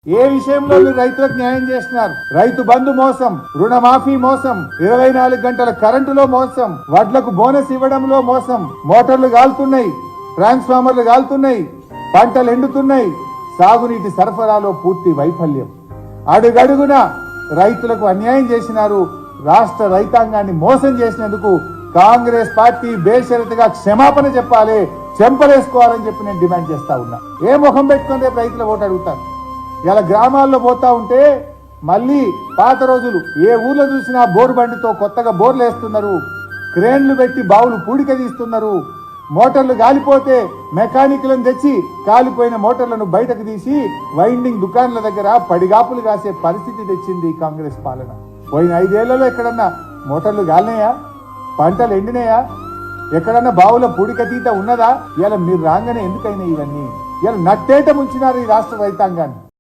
ఏ విషయంలో మీరు రైతులకు న్యాయం చేస్తున్నారు? రైతు బంధు మోసం, రుణమాఫీ మోసం, 24 గంటల కరెంటులో మోసం, వడ్లకు బోనస్ ఇవ్వడంలో మోసం, మోటార్లు కాలుతున్నాయి, ట్రాన్స్ఫార్మర్లు కాలుతున్నాయి, పంటలు ఎండుతున్నాయి, సాగునీటి సరఫరాలో పూర్తి వైఫల్యం. అడుగడుగున రైతులకు అన్యాయం చేసినారు. రాష్ట్ర రైతాంగాన్ని మోసం చేసినందుకు కాంగ్రెస్ పార్టీ బేషరతుగా క్షమాపణ చెప్పాలి, చెంపలేసుకోవాలని చెప్పి నేను డిమాండ్ చేస్తా ఉన్నా. ఏ ముఖం పెట్టుకుని రేపు రైతుల ఓటు అడుగుతారు? ఇలా గ్రామాల్లో పోతా ఉంటే మళ్ళీ పాత రోజులు, ఏ ఊర్లో చూసినా బోరు బండితో కొత్తగా బోర్లు వేస్తున్నారు, క్రేన్లు పెట్టి బావులు పూడిక తీస్తున్నారు, మోటార్లు గాలిపోతే మెకానికులను తెచ్చి కాలిపోయిన మోటార్లను బయటకు తీసి వైండింగ్ దుకాణాల దగ్గర పడిగాపులు కాసే పరిస్థితి తెచ్చింది కాంగ్రెస్ పాలన. పోయిన 5 ఏళ్లలో ఎక్కడన్నా మోటార్లు గాలినాయా? పంటలు ఎండినాయా? ఎక్కడన్నా బావుల పూడిక తీత ఉన్నదా? ఇలా మీరు రాగానే ఎందుకైనా ఇవన్నీ ఇలా నట్టేట ముంచినారు ఈ రాష్ట్ర రైతాంగాన్ని.